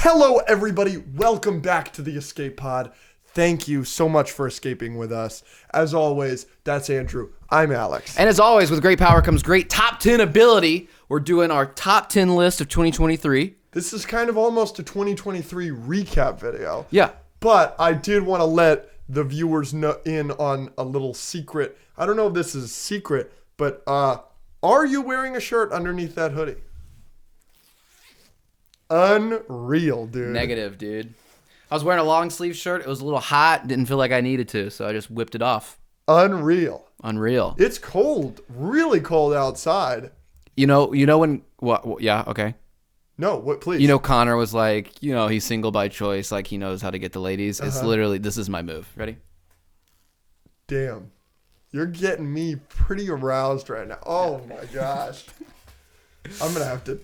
Hello, everybody. Welcome back to the Escape Pod. Thank you so much for escaping with us. As always, that's Andrew. I'm Alex. And as always, with great power comes great top 10 ability. We're doing our top 10 list of 2023. This is kind of almost a 2023 recap video. Yeah. But I did want to let the viewers know in on a little secret. I don't know if this is a secret, but are you wearing a shirt underneath that hoodie? Unreal, dude. Negative, dude. I was wearing a long sleeve shirt. It was a little hot. Didn't feel like I needed to, so I just whipped it off. Unreal. It's cold, really cold outside. You know when, what, yeah, okay. No, what, please. You know, Connor was like, he's single by choice. Like, he knows how to get the ladies. It's literally, this is my move. Ready? Damn. You're getting me pretty aroused right now. Oh, my gosh. I'm going to have to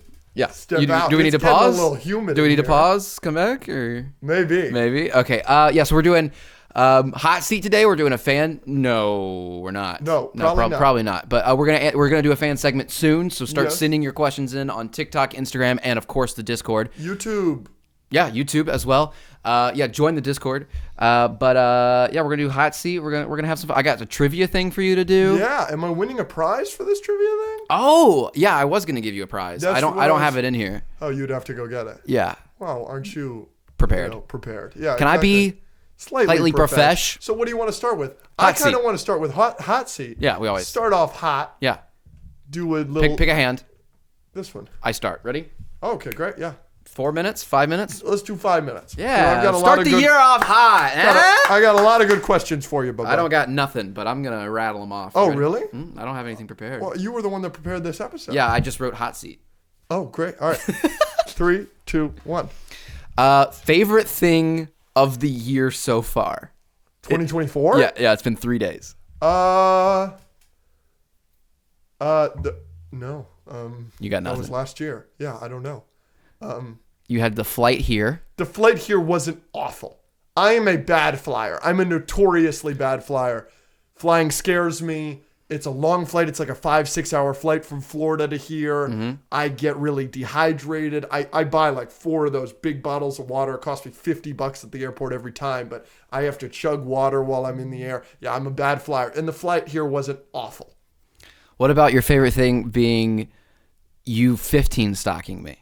step out. Do we need to pause? A little humid. Do we need to pause? Come back? Or Maybe. Okay. So we're doing hot seat today. We're doing a fan. No, we're not. No, probably not. But we're gonna do a fan segment soon. So start sending your questions in on TikTok, Instagram, and of course the Discord. YouTube. Yeah, YouTube as well. Join the Discord. We're gonna do hot seat. We're gonna have some fun. I got a trivia thing for you to do. Yeah, am I winning a prize for this trivia thing? Oh, yeah, I was gonna give you a prize. I don't have it in here. Oh, you'd have to go get it. Yeah. Wow, aren't you prepared? Prepared. Yeah. Can I be slightly profesh? So what do you want to start with? Hot I kind of want to start with hot seat. Yeah, we always start off hot. Yeah. Do a little pick a hand. This one. I start. Ready? Oh, okay, great. Yeah. 4 minutes? 5 minutes? Let's do 5 minutes. Yeah. So start the year off hot. I got a lot of good questions for you, Bubba. I don't got nothing, but I'm going to rattle them off. Oh, really? I don't have anything prepared. Well, you were the one that prepared this episode. Yeah, I just wrote hot seat. Oh, great. All right. 3, 2, 1. Favorite thing of the year so far? 2024? Yeah, it's been 3 days. No. You got nothing. That was last year. Yeah, I don't know. You had the flight here. The flight here wasn't awful. I am a bad flyer. I'm a notoriously bad flyer. Flying scares me. It's a long flight. It's like a 5-6 hour flight from Florida to here. Mm-hmm. I get really dehydrated. I buy like 4 of those big bottles of water. It costs me $50 at the airport every time, but I have to chug water while I'm in the air. Yeah, I'm a bad flyer. And the flight here wasn't awful. What about your favorite thing being you 15 stocking me?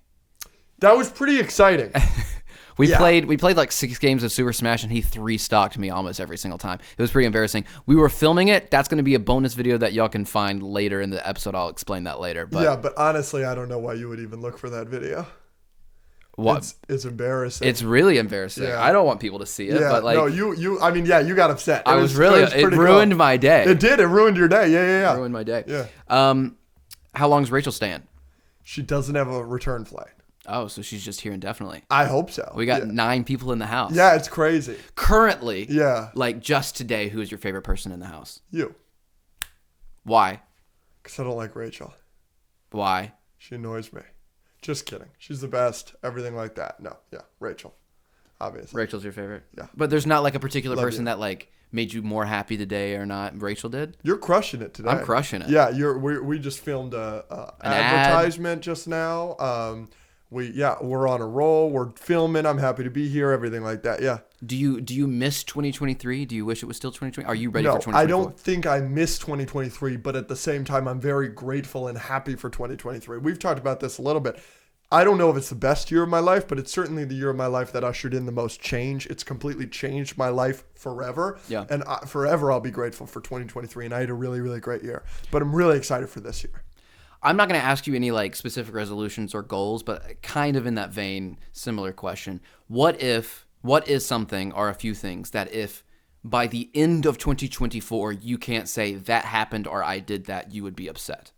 That was pretty exciting. We played like 6 games of Super Smash, and he 3-stocked me almost every single time. It was pretty embarrassing. We were filming it. That's going to be a bonus video that y'all can find later in the episode. I'll explain that later. But honestly, I don't know why you would even look for that video. What? It's embarrassing. It's really embarrassing. Yeah. I don't want people to see it. But like, no, you got upset. It ruined my day. It did. It ruined your day. Yeah. It ruined my day. Yeah. How long's Rachel staying? She doesn't have a return flight. Oh, so she's just here indefinitely. I hope so. We got 9 people in the house. Yeah, it's crazy. Currently, yeah. Like just today, who is your favorite person in the house? You. Why? Because I don't like Rachel. Why? She annoys me. Just kidding. She's the best. Everything like that. No, yeah, Rachel. Obviously. Rachel's your favorite? Yeah. But there's not like a particular person that like made you more happy today or not? Rachel did? You're crushing it today. I'm crushing it. Yeah, we just filmed an advertisement just now. We're on a roll. We're filming. I'm happy to be here. Everything like that. Yeah. Do you miss 2023? Do you wish it was still 2020? Are you ready for 2024? I don't think I miss 2023, but at the same time, I'm very grateful and happy for 2023. We've talked about this a little bit. I don't know if it's the best year of my life, but it's certainly the year of my life that ushered in the most change. It's completely changed my life forever. Yeah. And forever I'll be grateful for 2023. And I had a really, really great year. But I'm really excited for this year. I'm not going to ask you any like specific resolutions or goals, but kind of in that vein, similar question. What is something or a few things that if by the end of 2024 you can't say that happened or I did that, you would be upset?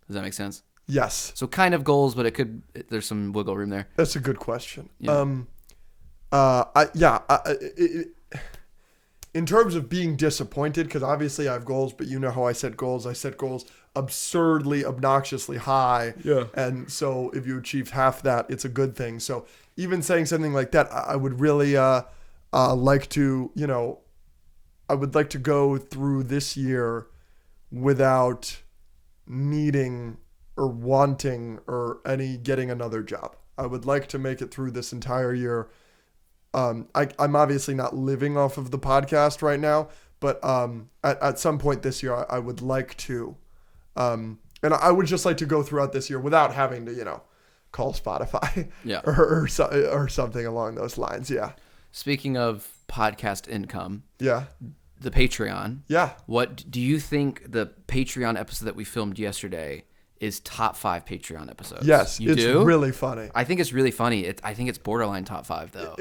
Does that make sense? Yes. So kind of goals, but there's some wiggle room there. That's a good question. Yeah. In terms of being disappointed, because obviously I have goals, but you know how I set goals. I set goals absurdly, obnoxiously high. Yeah. And so if you achieve half that, it's a good thing. So even saying something like that, I would really like to, I would like to go through this year without needing or wanting or getting another job. I would like to make it through this entire year. I'm obviously not living off of the podcast right now, but at some point this year, I would like to. And I would just like to go throughout this year without having to, call Spotify or something along those lines. Yeah. Speaking of podcast income. Yeah. The Patreon. Yeah. What do you think the Patreon episode that we filmed yesterday is top 5 Patreon episodes? Yes. You it's do? really funny. I think it's really funny. I think it's borderline top 5 though.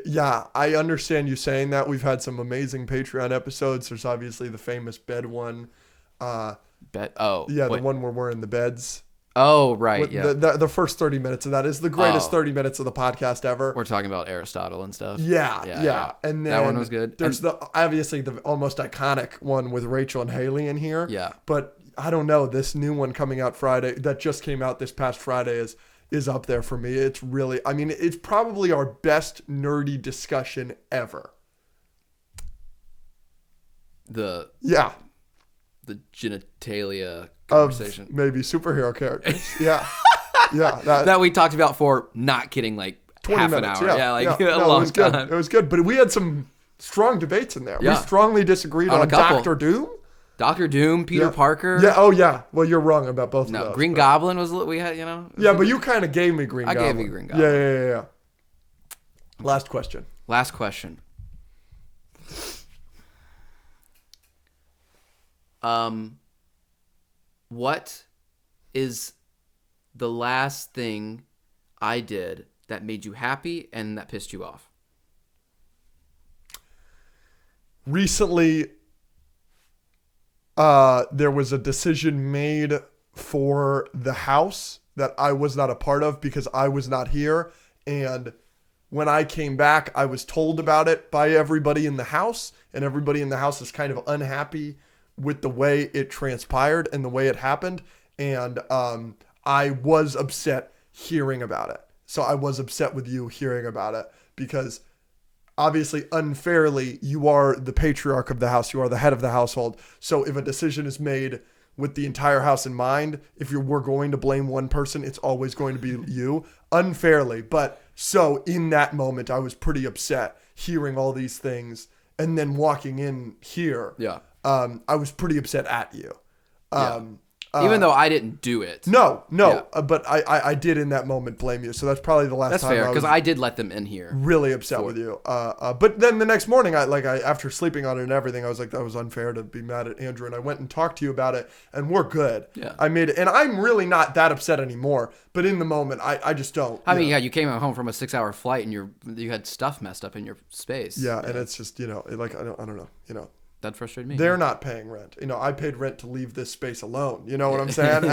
Yeah, I understand you saying that. We've had some amazing Patreon episodes. There's obviously the famous bed one. Bet. Oh. Yeah, wait. the one where we're in the beds. Oh, right. Yeah. The first 30 minutes of that is the greatest 30 minutes of the podcast ever. We're talking about Aristotle and stuff. Yeah. And then that one was good. There's obviously the almost iconic one with Rachel and Haley in here. Yeah. But I don't know, this new one coming out Friday, that just came out this past Friday is up there for me. It's really, it's probably our best nerdy discussion ever. The genitalia conversation. Of maybe superhero characters. Yeah. Yeah. That we talked about for not kidding, like 20 half minutes. an hour. A long it was good. time. It was good. But we had some strong debates in there. Yeah. We strongly disagreed On a on couple. Dr. Doom. Dr. Doom, Peter Parker. Yeah. Oh, yeah. Well, you're wrong about both of those. Green Goblin was we had, Yeah, but you kind of gave me Green Goblin. I gave you Green Goblin. Yeah. Last question. What is the last thing I did that made you happy and that pissed you off? Recently, there was a decision made for the house that I was not a part of because I was not here. And when I came back, I was told about it by everybody in the house, and everybody in the house is kind of unhappy with the way it transpired and the way it happened. And I was upset hearing about it. So I was upset with you hearing about it because obviously unfairly, you are the patriarch of the house. You are the head of the household. So if a decision is made with the entire house in mind, if we're going to blame one person, it's always going to be you unfairly. But so in that moment, I was pretty upset hearing all these things and then walking in here. Yeah. I was pretty upset at you. Even though I didn't do it. No. But I did in that moment blame you. So that's probably the last That's time fair, I because was I did let them in here. really upset with you. But then the next morning, I after sleeping on it and everything, I was like, that was unfair to be mad at Andrew. And I went and talked to you about it, and we're good. Yeah. I made it. And I'm really not that upset anymore. But in the moment, I just don't. You came home from a 6-hour flight and you had stuff messed up in your space. Yeah, and it's just, I don't know, That frustrated me. They're not paying rent. I paid rent to leave this space alone. You know what I'm saying?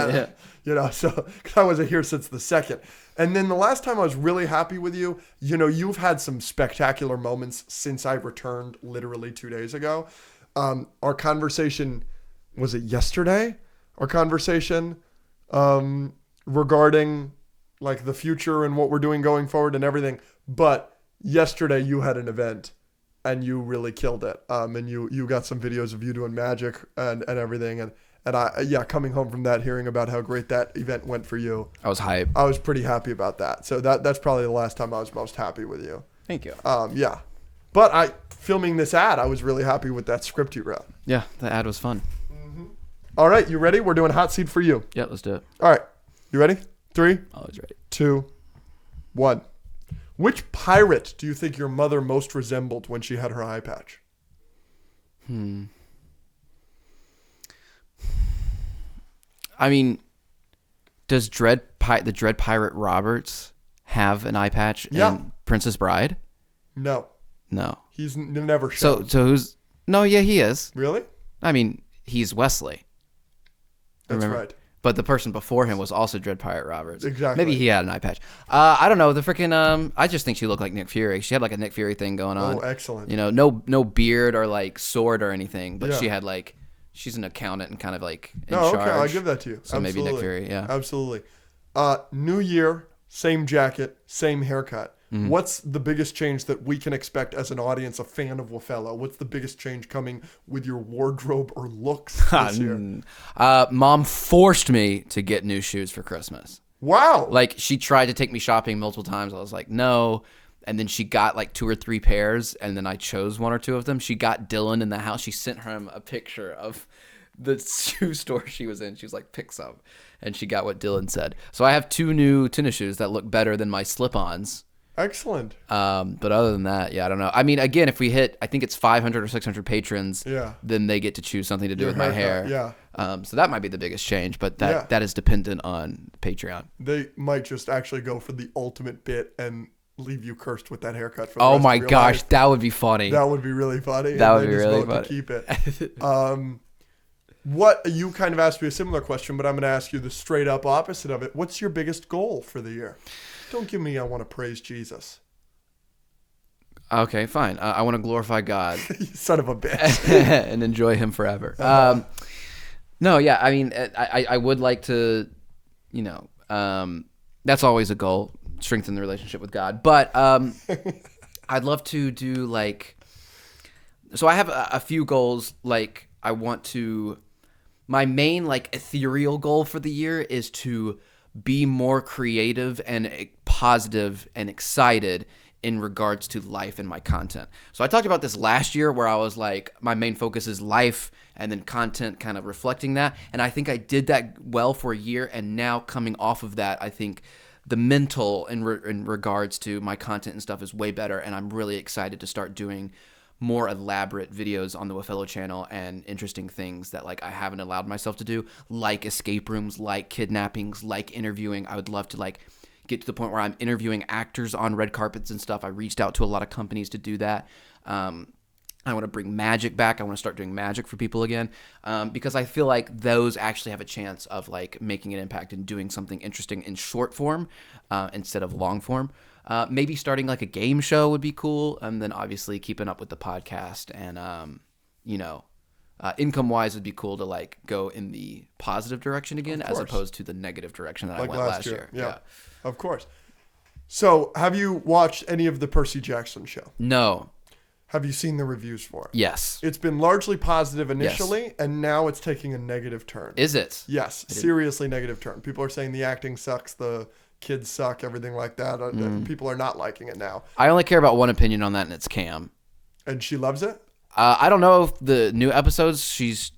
Yeah. So 'cause I wasn't here since the second. And then the last time I was really happy with you, you've had some spectacular moments since I returned literally 2 days ago. Our conversation, was it yesterday? Our conversation regarding like the future and what we're doing going forward and everything. But yesterday you had an event. And you really killed it. And you got some videos of you doing magic and everything. And I coming home from that, hearing about how great that event went for you. I was hyped. I was pretty happy about that. So that's probably the last time I was most happy with you. Thank you. Yeah. But filming this ad, I was really happy with that script you wrote. Yeah, the ad was fun. Mm-hmm. All right, you ready? We're doing hot seat for you. Yeah, let's do it. All right. You ready? 3, Always ready. 2, 1. Which pirate do you think your mother most resembled when she had her eye patch? Does the Dread Pirate Roberts have an eye patch in Princess Bride? No. He's never shown. So who's... No, yeah, he is. Really? He's Wesley. That's right. But the person before him was also Dread Pirate Roberts. Exactly. Maybe he had an eye patch. I don't know. The freaking I just think she looked like Nick Fury. She had like a Nick Fury thing going on. Oh, excellent. No beard or like sword or anything. But Yeah. she had like, she's an accountant and kind of like in Oh, charge. okay. I'll give that to you. So maybe Nick Fury. Yeah. Absolutely. New year, same jacket, same haircut. Mm-hmm. What's the biggest change that we can expect as an audience, a fan of Wafello? What's the biggest change coming with your wardrobe or looks this year? Mom forced me to get new shoes for Christmas. Wow. Like, she tried to take me shopping multiple times. I was like, no. And then she got like 2 or 3 pairs, and then I chose 1 or 2 of them. She got Dylan in the house. She sent him a picture of the shoe store she was in. She was like, pick some. And she got what Dylan said. So I have 2 new tennis shoes that look better than my slip-ons. Excellent. But other than that, yeah, I don't know. I mean, again, if we hit, I think it's 500 or 600 patrons, then they get to choose something to do with my hair. Yeah. So that might be the biggest change, but that is dependent on Patreon. They might just actually go for the ultimate bit and leave you cursed with that haircut for the rest my of your gosh, life. that would be funny. That would be really funny. That would be just really vote funny. to keep it. What you kind of asked me a similar question, but I'm going to ask you the straight up opposite of it. What's your biggest goal for the year? Don't give me I want to praise Jesus. Okay, fine. I want to glorify God. You son of a bitch. And enjoy him forever. No, yeah, I mean, I would like to, that's always a goal, strengthen the relationship with God. But I'd love to do so I have a few goals. Like, I want to, my main ethereal goal for the year is to be more creative and positive and excited in regards to life and my content. So I talked about this last year where I was like, my main focus is life and then content kind of reflecting that. And I think I did that well for a year. And now coming off of that, I think the mental in regards to my content and stuff is way better. And I'm really excited to start doing more elaborate videos on the Waffello channel and interesting things that I haven't allowed myself to do, like escape rooms, like kidnappings, like interviewing. I would love to get to the point where I'm interviewing actors on red carpets and stuff. I reached out to a lot of companies to do that. I want to bring magic back. I want to start doing magic for people again, because I feel like those actually have a chance of making an impact and doing something interesting in short form instead of long form. Maybe starting a game show would be cool, and then obviously keeping up with the podcast and income-wise would be cool to go in the positive direction again as opposed to the negative direction that I went last year. Yeah, of course. So, have you watched any of the Percy Jackson show? No. Have you seen the reviews for it? Yes. It's been largely positive initially, and now it's taking a negative turn. Is it? Yes, seriously negative turn. People are saying the acting sucks, the kids suck, everything like that. People are not liking it now. I only care about one opinion on that, and it's Cam. And she loves it? I don't know if the new episodes she's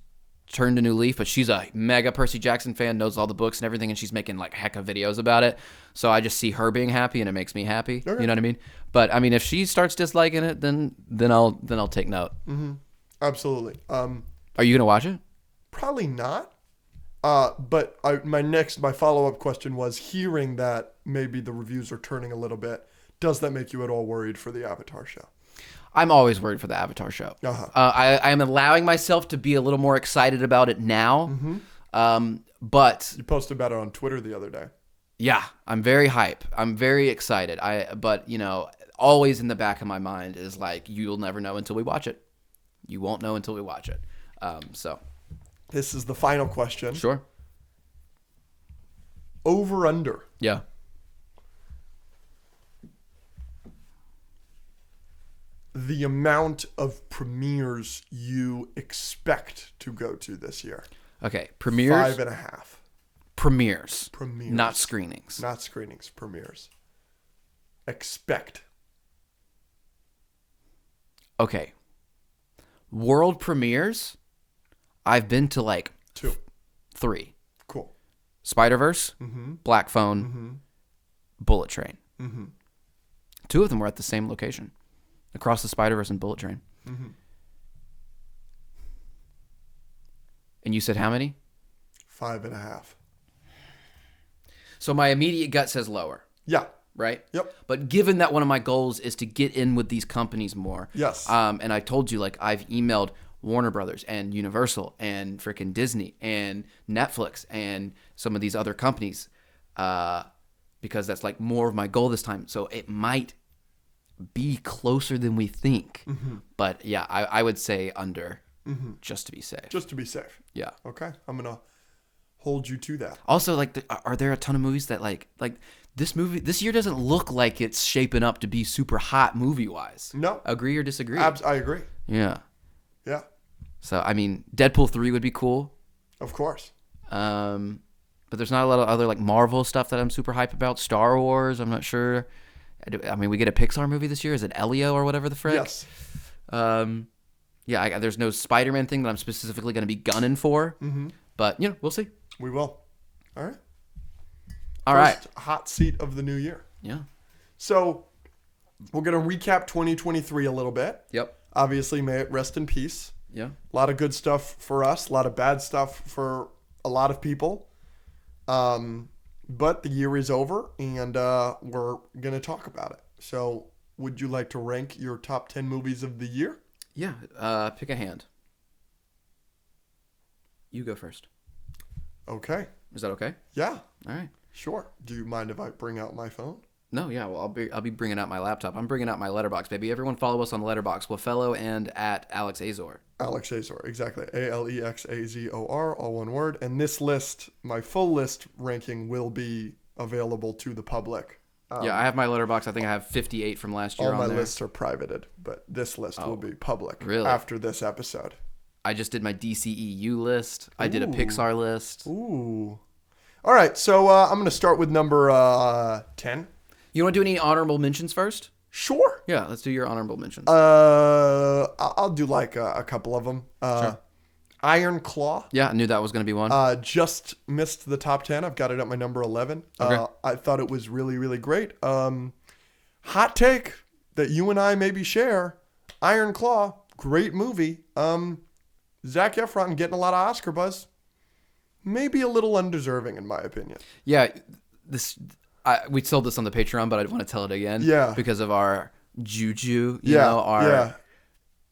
turned a new leaf, but she's a mega Percy Jackson fan, knows all the books and everything, and she's making heck of videos about it. So I just see her being happy, and it makes me happy. Okay. You know what I mean? But I mean, if she starts disliking it, then I'll take note. Mm-hmm. Absolutely. Are you gonna watch it? Probably not. But my follow-up question was, hearing that maybe the reviews are turning a little bit, does that make you at all worried for the Avatar show? I'm always worried for the Avatar show. I am allowing myself to be a little more excited about it now. Mm-hmm. But you posted about it on Twitter the other day. Yeah, I'm very hype. I'm very excited. But always in the back of my mind is you'll never know until we watch it. You won't know until we watch it. So this is the final question. Sure. Over under. Yeah. The amount of premieres you expect to go to this year. Okay, premieres. 5.5. Premieres. Premieres. Not screenings. Not screenings. Premieres. Expect. Okay. World premieres. I've been to 2. 3. Cool. Spider-Verse, Mm-hmm. Black Phone, Mm-hmm. Bullet Train. Mm-hmm. 2 of them were at the same location. Across the Spider-Verse and Bullet Train. Mm-hmm. And you said how many? 5.5. So my immediate gut says lower. Yeah. Right? Yep. But given that one of my goals is to get in with these companies more. Yes. And I told you, I've emailed Warner Brothers and Universal and freaking Disney and Netflix and some of these other companies because that's more of my goal this time. So it might be closer than we think. Mm-hmm. But yeah, I would say under just to be safe. Just to be safe. Yeah. Okay. I'm going to hold you to that. Also, are there a ton of movies that this year doesn't look like it's shaping up to be super hot movie-wise? No. Agree or disagree? I agree. Yeah. Yeah. So, I mean, Deadpool 3 would be cool. Of course. but there's not a lot of other like Marvel stuff that I'm super hype about. Star Wars, I'm not sure. I mean, we get a Pixar movie this year. Is it Elio or whatever the frick? Yes. Yeah, there's no Spider-Man thing that I'm specifically going to be gunning for. Mm-hmm. But, we'll see. We will. All right. All right. First hot seat of the new year. Yeah. So we're going to recap 2023 a little bit. Yep. Obviously, may it rest in peace. Yeah. A lot of good stuff for us. A lot of bad stuff for a lot of people. But the year is over, and we're going to talk about it. So would you like to rank your top 10 movies of the year? Yeah. Pick a hand. You go first. Okay. Is that okay? Yeah. All right. Sure. Do you mind if I bring out my phone? No, yeah. Well, I'll be bringing out my laptop. I'm bringing out my letterbox, baby. Everyone follow us on the letterbox, Wafello and at Alex Azor. Alex Azor, exactly. Alexazor, all one word. And this list, my full list ranking, will be available to the public. Yeah, I have my letterbox. I think I have 58 from last year all on my there. lists are privated, but this list will be public really? after this episode. I just did my DCEU list. I did a Pixar list. Ooh. All right, so I'm going to start with number 10. You want to do any honorable mentions first? Sure. Yeah, let's do your honorable mentions. I'll do like a couple of them. Sure. Iron Claw. Yeah, I knew that was going to be one. Just missed the top 10. I've got it at my number 11. Okay. I thought it was really, really great. Hot take that you and I maybe share. Iron Claw, great movie. Zac Efron getting a lot of Oscar buzz. Maybe a little undeserving, in my opinion. Yeah, we told this on the Patreon, but I want to tell it again. Yeah. Because of our juju, our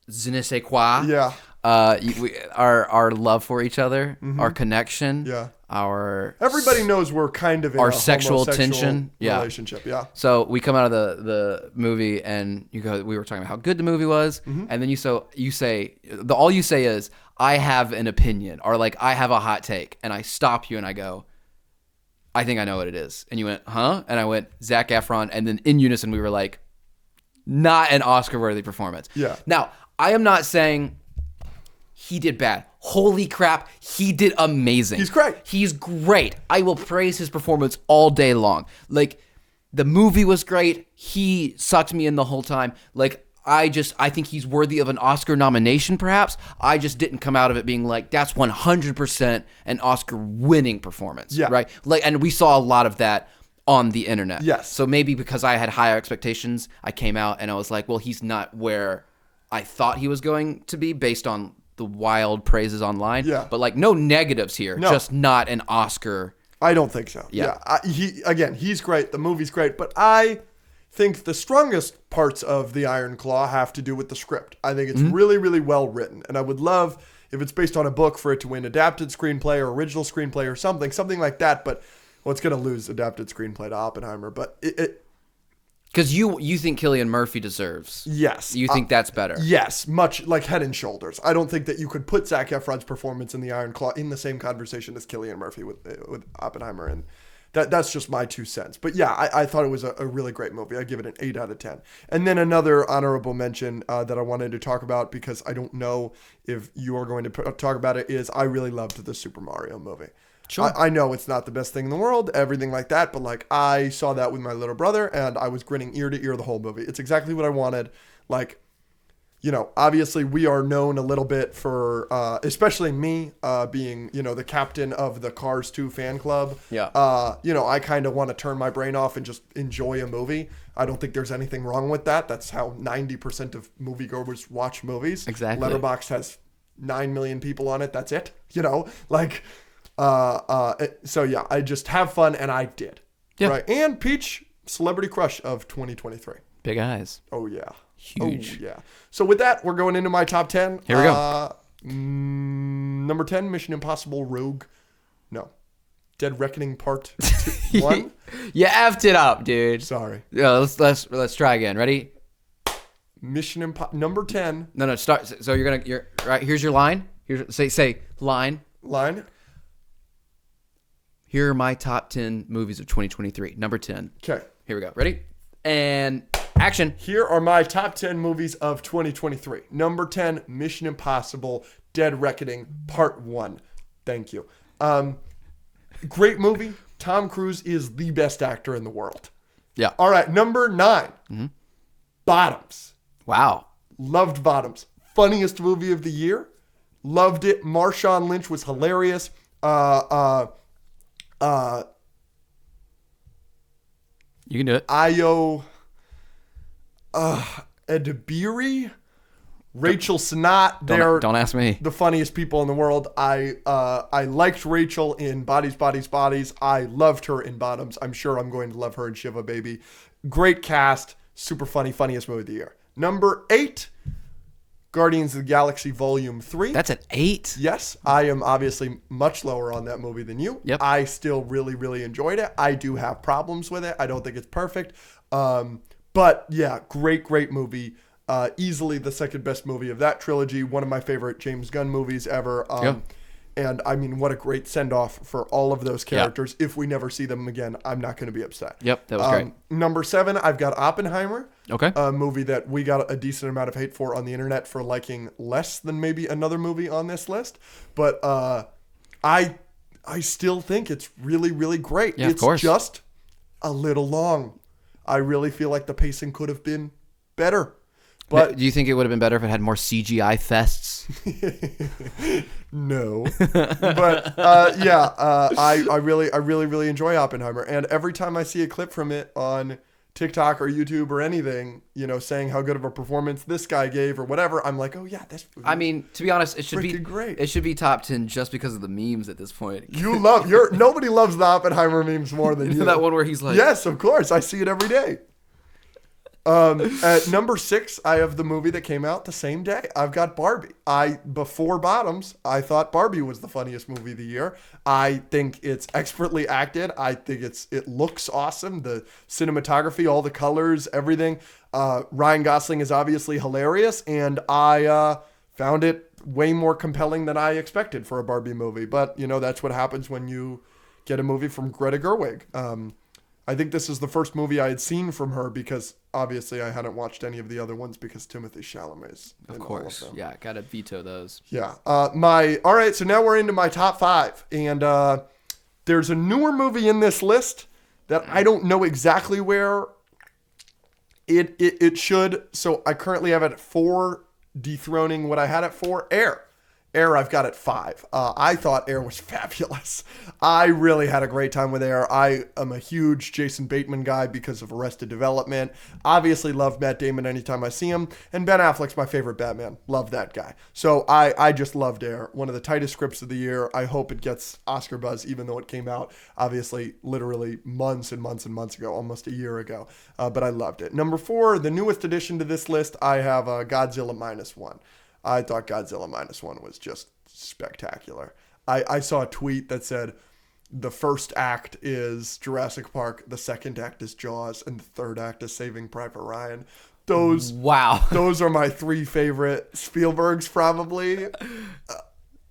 je ne sais quoi. Yeah. Our love for each other, our connection. Yeah. Everybody knows we're kind of in our a sexual homosexual tension. relationship. Yeah. So we come out of the movie and we were talking about how good the movie was, and then all you say is, I have an opinion, or like I have a hot take, and I stop you and I go, I think I know what it is. And you went, huh? And I went, Zac Efron, and then in unison we were like, not an Oscar-worthy performance. Yeah. Now, I am not saying he did bad. Holy crap, he did amazing. He's great. He's great. I will praise his performance all day long. Like, the movie was great. He sucked me in the whole time. Like, I think he's worthy of an Oscar nomination, perhaps. I just didn't come out of it being like, that's 100% an Oscar-winning performance. Yeah. Right? Like, and we saw a lot of that on the internet. Yes. So maybe because I had higher expectations, I came out and I was like, well, he's not where I thought he was going to be based on the wild praises online. Yeah. But like, no negatives here. No. Just not an Oscar. I don't think so. Yeah. He's great. The movie's great, but I think the strongest parts of the Iron Claw have to do with the script. I think it's really, really well written, and I would love if it's based on a book for it to win adapted screenplay or original screenplay or something like that. But it's going to lose adapted screenplay to Oppenheimer. But because you think Cillian Murphy deserves. Yes. You think that's better. Yes, much like Head and Shoulders. I don't think that you could put Zac Efron's performance in the Iron Claw in the same conversation as Cillian Murphy with Oppenheimer, and that's just my 2 cents. But yeah, I thought it was a really great movie. I give it an 8 out of 10. And then another honorable mention that I wanted to talk about, because I don't know if you are going to talk about it, is I really loved the Super Mario movie. Sure. I know it's not the best thing in the world, everything like that, but like I saw that with my little brother and I was grinning ear to ear the whole movie. It's exactly what I wanted. Like, obviously we are known a little bit for, especially me, being, the captain of the Cars 2 fan club. Yeah. I kind of want to turn my brain off and just enjoy a movie. I don't think there's anything wrong with that. That's how 90% of moviegoers watch movies. Exactly. Letterboxd has 9 million people on it. That's it. So yeah, I just have fun, and I did. Yeah. Right. And Peach, celebrity crush of 2023. Big eyes. Oh yeah. Huge. Oh yeah. So with that, we're going into my top 10. Here we go. Number 10, Mission Impossible Rogue. No. Dead Reckoning Part 1. You effed it up, dude. Sorry. Yeah, let's try again. Ready? Number 10. No, start. So you're right. Here's your line. Say line. Line. Here are my top 10 movies of 2023. Number 10. Okay. Here we go. Ready? And action. Here are my top 10 movies of 2023. Number 10, Mission Impossible Dead Reckoning Part 1. Thank you. great movie. Tom Cruise is the best actor in the world. Yeah. All right, number 9. Bottoms. Wow. Loved Bottoms. Funniest movie of the year. Loved it. Marshawn Lynch was hilarious. You can do it. Ayo Edebiri, Rachel Sennott. They're Don't ask me. the funniest people in the world. I liked Rachel in Bodies, Bodies, Bodies. I loved her in Bottoms. I'm sure I'm going to love her in Shiva Baby. Great cast. Super funny. Funniest movie of the year. Number 8, Guardians of the Galaxy Volume 3. That's an 8. Yes, I am obviously much lower on that movie than you. Yep. I still really, really enjoyed it. I do have problems with it. I don't think it's perfect. But yeah, great movie. Easily the second best movie of that trilogy. One of my favorite James Gunn movies ever. Yep. And I mean, what a great send-off for all of those characters. Yep. If we never see them again, I'm not going to be upset. Yep, that was great. Number 7, I've got Oppenheimer. Okay. A movie that we got a decent amount of hate for on the internet for liking less than maybe another movie on this list. But I still think it's really, really great. Yeah, it's of course. Just a little long. I really feel like the pacing could have been better. But do you think it would have been better if it had more CGI fests? No, but I really enjoy Oppenheimer, and every time I see a clip from it on TikTok or YouTube or anything, saying how good of a performance this guy gave or whatever, I'm like, oh yeah, this. I mean, to be honest, it should be great. It should be top 10 just because of the memes at this point. Nobody loves the Oppenheimer memes more than you. That one where he's like, yes, of course, I see it every day. At number 6, I have the movie that came out the same day. I've got Barbie. Before Bottoms, I thought Barbie was the funniest movie of the year. I think it's expertly acted. I think it looks awesome. The cinematography, all the colors, everything. Ryan Gosling is obviously hilarious, and I found it way more compelling than I expected for a Barbie movie. But, that's what happens when you get a movie from Greta Gerwig. I think this is the first movie I had seen from her because obviously I hadn't watched any of the other ones because Timothée Chalamet is in all of them. Yeah, gotta veto those. Yeah. All right, so now we're into my top 5. And there's a newer movie in this list that I don't know exactly where it should. So I currently have it at 4, dethroning what I had at 4, Air. Air, I've got at 5. I thought Air was fabulous. I really had a great time with Air. I am a huge Jason Bateman guy because of Arrested Development. Obviously love Matt Damon anytime I see him. And Ben Affleck's my favorite Batman. Love that guy. So I just loved Air. One of the tightest scripts of the year. I hope it gets Oscar buzz, even though it came out, obviously, literally months and months and months ago, almost a year ago. But I loved it. Number 4, the newest addition to this list, I have Godzilla -1. I thought Godzilla -1 was just spectacular. I saw a tweet that said the first act is Jurassic Park, the second act is Jaws, and the third act is Saving Private Ryan. Those are my 3 favorite Spielbergs, probably.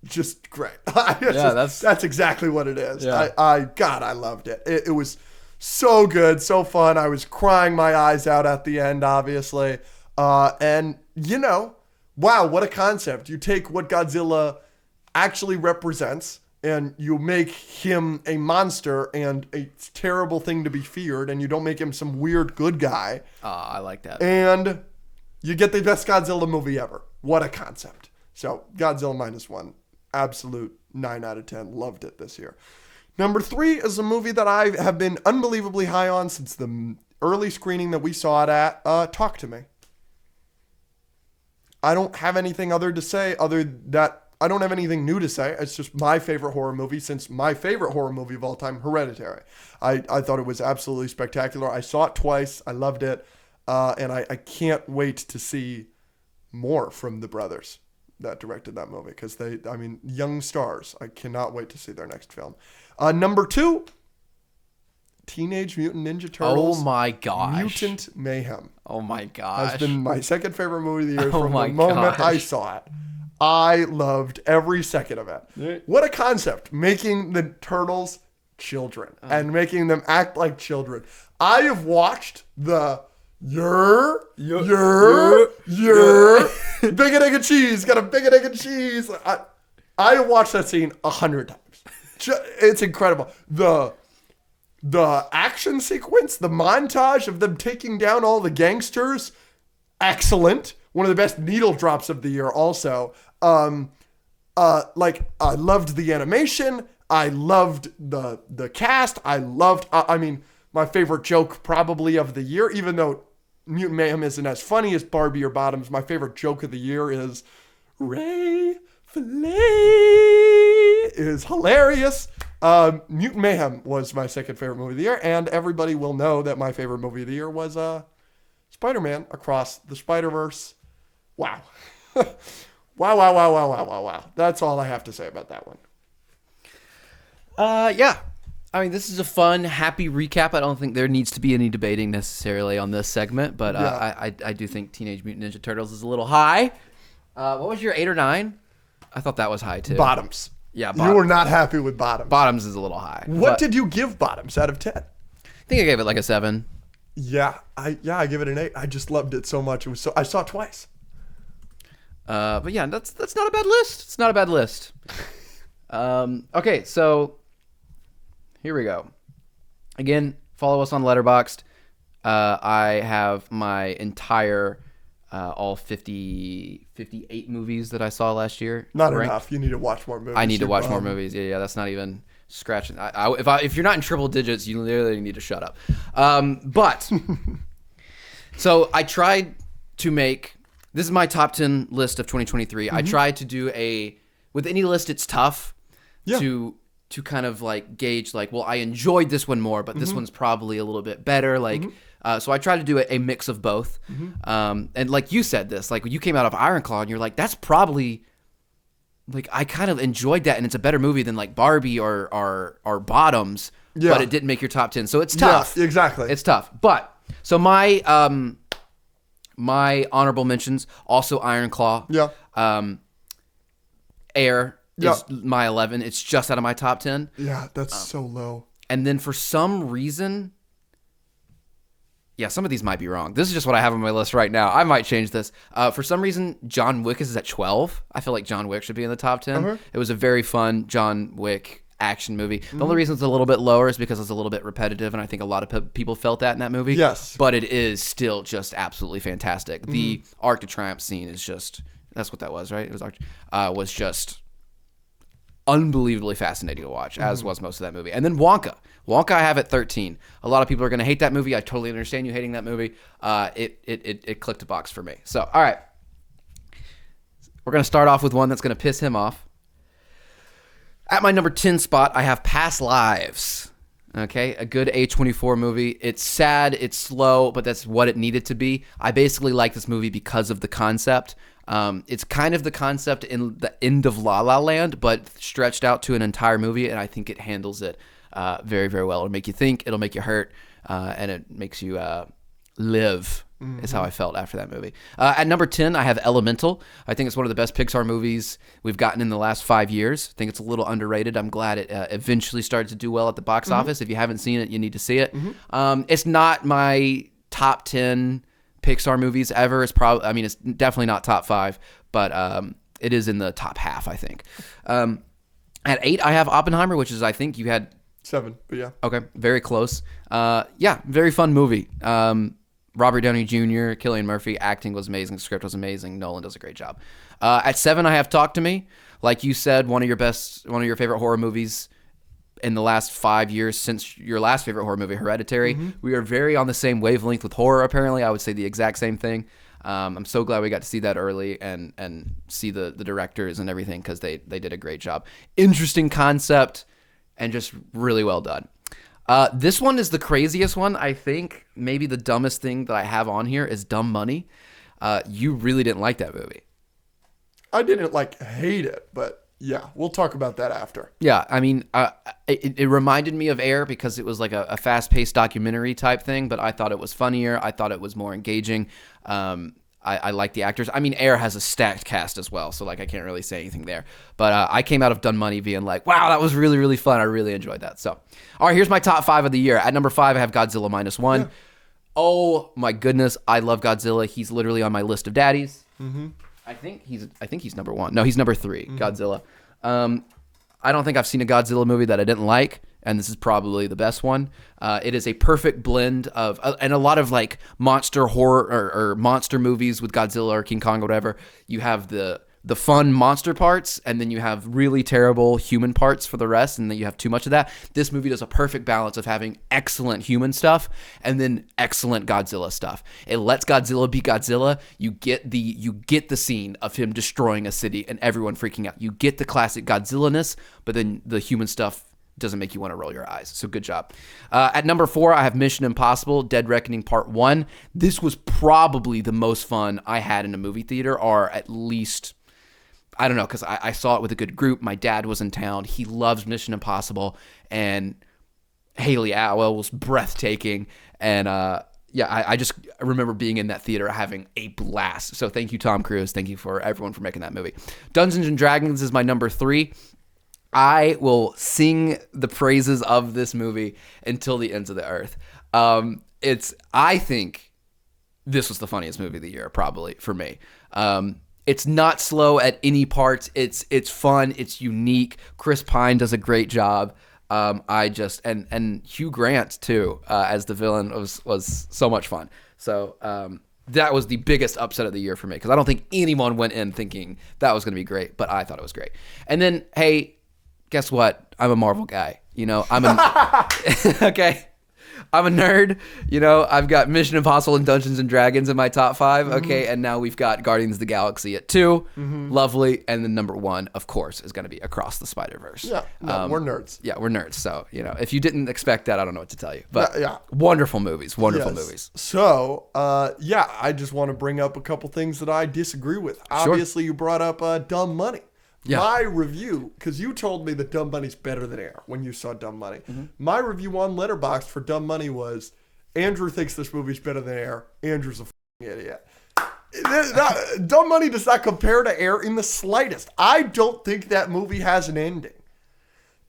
Just great. That's exactly what it is. Yeah. I loved it. It was so good, so fun. I was crying my eyes out at the end, obviously. And wow, what a concept. You take what Godzilla actually represents and you make him a monster and a terrible thing to be feared, and you don't make him some weird good guy. I like that. And you get the best Godzilla movie ever. What a concept. So Godzilla -1, absolute 9 out of 10. Loved it this year. Number 3 is a movie that I have been unbelievably high on since the early screening that we saw it at. Talk to Me. I don't have anything other to say other that I don't have anything new to say. It's just my favorite horror movie since my favorite horror movie of all time, Hereditary. I thought it was absolutely spectacular. I saw it twice. I loved it. And I can't wait to see more from the brothers that directed that movie because young stars. I cannot wait to see their next film. Number 2, Teenage Mutant Ninja Turtles. Oh my gosh. Mutant Mayhem. Oh my gosh. Has been my second favorite movie of the year from the moment I saw it. I loved every second of it. What a concept. Making the turtles children and making them act like children. I have watched the big egg and cheese. Got a big egg and cheese. I have watched that scene 100 times. It's incredible. The action sequence, the montage of them taking down all the gangsters, excellent. One of the best needle drops of the year also. I loved the animation. I loved the cast. My favorite joke probably of the year, even though Mutant Mayhem isn't as funny as Barbie or Bottoms, my favorite joke of the year is Ray Filet is hilarious. Mutant Mayhem was my second favorite movie of the year, and everybody will know that my favorite movie of the year was Spider-Man Across the Spider-Verse. Wow. Wow. That's all I have to say about that one. Yeah. I mean, this is a fun, happy recap. I don't think there needs to be any debating necessarily on this segment, but I do think Teenage Mutant Ninja Turtles is a little high. What was your 8 or 9? I thought that was high too. Bottoms. Yeah, You were not happy with Bottoms. Bottoms is a little high. What did you give Bottoms out of 10? I think I gave it like a 7. Yeah, I give it an 8. I just loved it so much. I saw it twice. But yeah, that's not a bad list. It's not a bad list. Okay, so here we go. Again, follow us on Letterboxd. I have my entire all 58 movies that I saw last year. Not enough. You need to watch more movies. I need to watch more movies. Yeah, that's not even scratching. If you're not in triple digits, you literally need to shut up. But so I tried to make. This is my top 10 list of 2023. I tried to do with any list, it's tough to kind of like gauge like, well, I enjoyed this one more, but this one's probably a little bit better. Like, so I tried to do a mix of both. And like you said this, like when you came out of Iron Claw and you're like, that's probably like, I kind of enjoyed that. And it's a better movie than like Barbie or Bottoms, but it didn't make your top 10. So it's tough. Yeah, exactly. It's tough. But so my honorable mentions, also Iron Claw. Yeah. Air is my 11. It's just out of my top 10. Yeah, that's so low. And then for some reason, some of these might be wrong. This is just what I have on my list right now. I might change this. For some reason, John Wick is at 12. I feel like John Wick should be in the top 10. It was a very fun John Wick action movie. The only reason it's a little bit lower is because it's a little bit repetitive, and I think a lot of people felt that in that movie. Yes. But it is still just absolutely fantastic. The Arc de Triomphe scene is just, that's what that was, right? It was was just unbelievably fascinating to watch, as was most of that movie. And then Wonka. Wonka I have at 13. A lot of people are going to hate that movie. I totally understand you hating that movie. It clicked a box for me. So, all right. We're going to start off with one that's going to piss him off. At my number 10 spot, I have Past Lives. Okay, a good A24 movie. It's sad, it's slow, but that's what it needed to be. I basically like this movie because of the concept. It's kind of the concept in the end of La La Land, but stretched out to an entire movie, and I think it handles it very, very well. It'll make you think, it'll make you hurt, and it makes you live. Is how I felt after that movie. At number 10, I have Elemental. I think it's one of the best Pixar movies we've gotten in the last 5 years. I think it's a little underrated. I'm glad it eventually started to do well at the box office. If you haven't seen it, you need to see it. It's not my top 10 Pixar movies ever. It's it's definitely not top 5, but it is in the top half, I think. At 8, I have Oppenheimer, which is, I think you had 7, but yeah. Okay, very close. Very fun movie. Robert Downey Jr., Cillian Murphy, acting was amazing, script was amazing. Nolan does a great job. At 7, I have Talk to Me. Like you said, one of your favorite horror movies in the last 5 years since your last favorite horror movie, Hereditary. We are very on the same wavelength with horror, apparently. I would say the exact same thing. I'm so glad we got to see that early and see the directors and everything because they did a great job. Interesting concept and just really well done. This one is the craziest one. I think maybe the dumbest thing that I have on here is Dumb Money. You really didn't like that movie. I didn't hate it, but yeah, we'll talk about that after. Yeah, I mean, it reminded me of Air because it was like a fast-paced documentary type thing, but I thought it was funnier. I thought it was more engaging. I like the actors. I mean, Air has a stacked cast as well, so I can't really say anything there. But I came out of Dumb Money being like, wow, that was really, really fun. I really enjoyed that. So, all right, here's my top 5 of the year. At number 5, I have Godzilla -1. Yeah. Oh my goodness, I love Godzilla. He's literally on my list of daddies. I think he's number 1. No, he's number 3. Godzilla. I don't think I've seen a Godzilla movie that I didn't like, and this is probably the best one. It is a perfect blend of, and a lot of like monster horror or monster movies with Godzilla or King Kong or whatever. You have the fun monster parts, and then you have really terrible human parts for the rest, and then you have too much of that. This movie does a perfect balance of having excellent human stuff and then excellent Godzilla stuff. It lets Godzilla be Godzilla. You get the scene of him destroying a city and everyone freaking out. You get the classic Godzilla-ness, but then the human stuff doesn't make you want to roll your eyes. So good job. At number 4, I have Mission Impossible: Dead Reckoning Part 1. This was probably the most fun I had in a movie theater, or at least, I don't know, because I saw it with a good group. My dad was in town. He loves Mission Impossible, and Haley Atwell was breathtaking. And I just remember being in that theater having a blast. So thank you, Tom Cruise. Thank you for everyone for making that movie. Dungeons and Dragons is my number 3. I will sing the praises of this movie until the ends of the earth. I think this was the funniest movie of the year, probably, for me. It's not slow at any parts. It's fun. It's unique. Chris Pine does a great job. And Hugh Grant too, as the villain was so much fun. So that was the biggest upset of the year for me, because I don't think anyone went in thinking that was going to be great, but I thought it was great. And then, hey, guess what? I'm a Marvel guy. Okay. I'm a nerd. I've got Mission Impossible and Dungeons and Dragons in my top 5. Okay. And now we've got Guardians of the Galaxy at 2. Lovely. And then number 1, of course, is going to be Across the Spider-Verse. Yeah. No, we're nerds. Yeah, we're nerds. So, if you didn't expect that, I don't know what to tell you. But wonderful movies. Wonderful movies. So, I just want to bring up a couple things that I disagree with. Obviously, you brought up Dumb Money. Yeah. My review, because you told me that Dumb Money's better than Air when you saw Dumb Money. My review on Letterboxd for Dumb Money was, Andrew thinks this movie's better than Air. Andrew's a idiot. Dumb Money does not compare to Air in the slightest. I don't think that movie has an ending.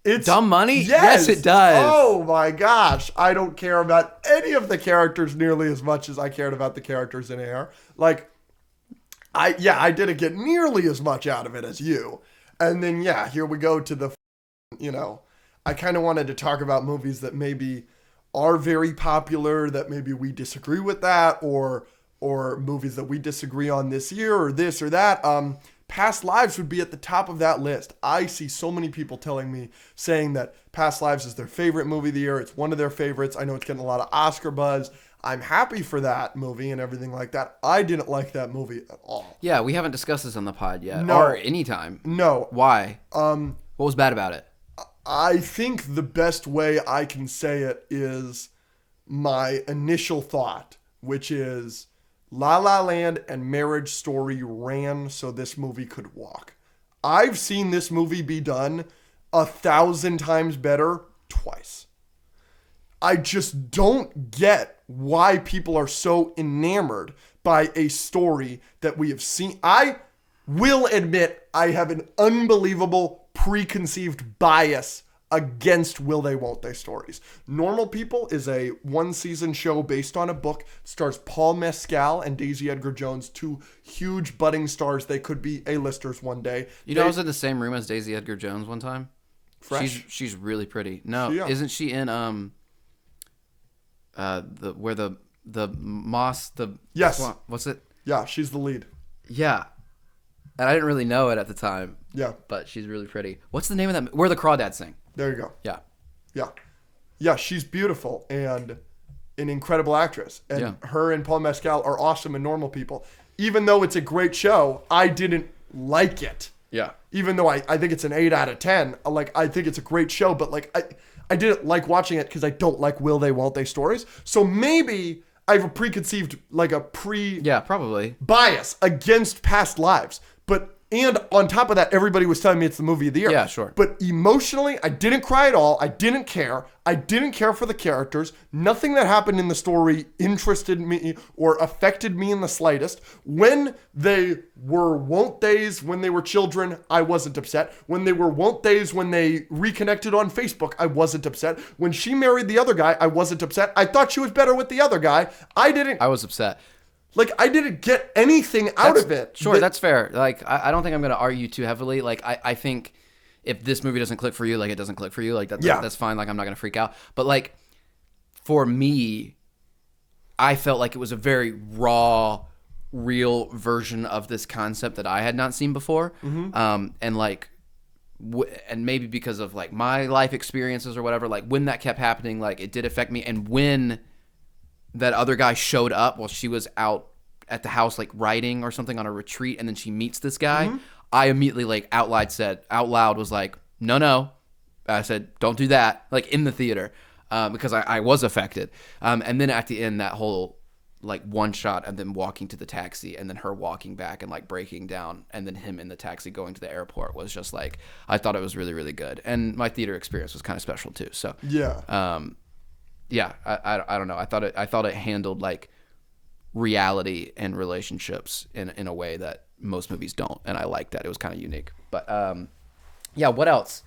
It's Dumb Money? Yes, it does. Oh my gosh. I don't care about any of the characters nearly as much as I cared about the characters in Air. I didn't get nearly as much out of it as you. And then, here we go to the, I kind of wanted to talk about movies that maybe are very popular, that maybe we disagree with that, or movies that we disagree on this year, or this or that. Past Lives would be at the top of that list. I see so many people saying that Past Lives is their favorite movie of the year. It's one of their favorites. I know it's getting a lot of Oscar buzz. I'm happy for that movie and everything like that. I didn't like that movie at all. Yeah, we haven't discussed this on the pod yet. No. Or anytime. No. Why? What was bad about it? I think the best way I can say it is my initial thought, which is La La Land and Marriage Story ran so this movie could walk. I've seen this movie be done 1,000 times better twice. I just don't get why people are so enamored by a story that we have seen. I will admit I have an unbelievable preconceived bias against will they, won't they stories. Normal People is a 1-season show based on a book. It stars Paul Mescal and Daisy Edgar Jones, 2 huge budding stars. They could be A-listers one day. I was in the same room as Daisy Edgar Jones one time. Fresh? She's really pretty. No, isn't she in the moss, yes, swamp. What's it? Yeah, she's the lead. Yeah, and I didn't really know it at the time. Yeah, but she's really pretty. What's the name of that? Where the Crawdads Sing. There you go. Yeah. She's beautiful and an incredible actress, and her and Paul Mescal are awesome in Normal People. Even though it's a great show, I didn't like it. Yeah. Even though I think it's an 8 out of 10. I think it's a great show, but I didn't like watching it because I don't like will they, won't they stories. So maybe I have a preconceived, probably bias against Past Lives. And on top of that, everybody was telling me it's the movie of the year. Yeah, sure. But emotionally, I didn't cry at all. I didn't care. I didn't care for the characters. Nothing that happened in the story interested me or affected me in the slightest. When they were won't theys when they were children, I wasn't upset. When they were won't theys when they reconnected on Facebook, I wasn't upset. When she married the other guy, I wasn't upset. I thought she was better with the other guy. I was upset. I didn't get anything out of it. Sure, that's fair. I don't think I'm going to argue too heavily. I think if this movie doesn't click for you, like it doesn't click for you, like Yeah. that's fine. Like I'm not gonna freak out. But like for me, I felt like it was a very raw, real version of this concept that I had not seen before. And like, and maybe because of like my life experiences or whatever, like when that kept happening, like it did affect me. And when that other guy showed up while she was out at the house, like writing or something on a retreat, and then she meets this guy, I immediately like out loud was like, no. I said, don't do that, like in the theater. Because I was affected. And then at the end, that whole like one shot of them walking to the taxi and then her walking back and like breaking down and then him in the taxi going to the airport was just like, I thought it was really, really good. And my theater experience was kind of special too. So Yeah. I don't know. I thought it handled like reality and relationships in a way that most movies don't. And I liked that. It was kind of unique. But yeah, what else?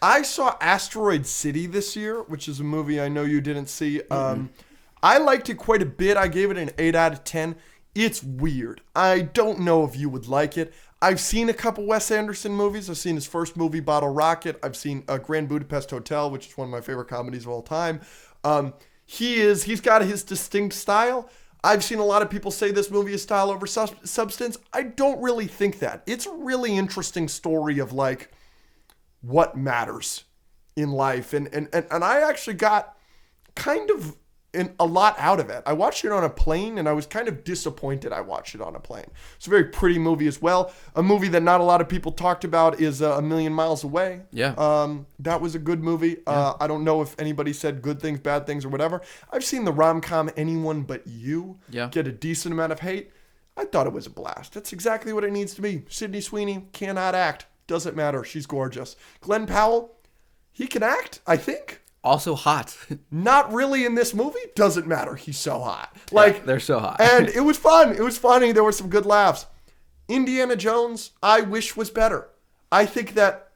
I saw Asteroid City this year, which is a movie I know you didn't see. I liked it quite a bit. I gave it an 8 out of 10. It's weird. I don't know if you would like it. I've seen a couple Wes Anderson movies. I've seen his first movie, Bottle Rocket. I've seen Grand Budapest Hotel, which is one of my favorite comedies of all time. He's got his distinct style. I've seen a lot of people say this movie is style over substance. I don't really think that. It's a really interesting story of like what matters in life. And I actually got kind of a lot out of it. I watched it on a plane and I was kind of disappointed I watched it on a plane. It's a very pretty movie as well. A movie that not a lot of people talked about is A Million Miles Away. Yeah. That was a good movie. I don't know if anybody said good things, bad things, or whatever. I've seen the rom-com Anyone But You get a decent amount of hate. I thought it was a blast. That's exactly what it needs to be. Sydney Sweeney cannot act. Doesn't matter. She's gorgeous. Glenn Powell, he can act, I think. Also hot. Not really in this movie. Doesn't matter. He's so hot. Like, yeah, they're so hot. And it was fun. It was funny. There were some good laughs. Indiana Jones, I wish was better. I think that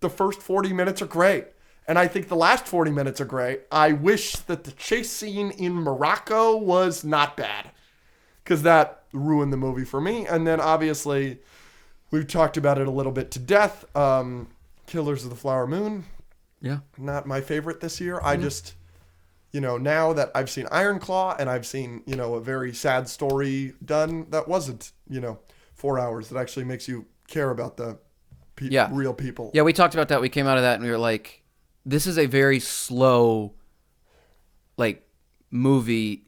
the first 40 minutes are great. And I think the last 40 minutes are great. I wish that the chase scene in Morocco was not bad. Because that ruined the movie for me. And then obviously, we've talked about it a little bit to death. Killers of the Flower Moon. Yeah. Not my favorite this year. I just, now that I've seen Iron Claw and I've seen, a very sad story done that wasn't, 4 hours, that actually makes you care about the real people. Yeah, we talked about that. We came out of that and we were like, this is a very slow, like, movie.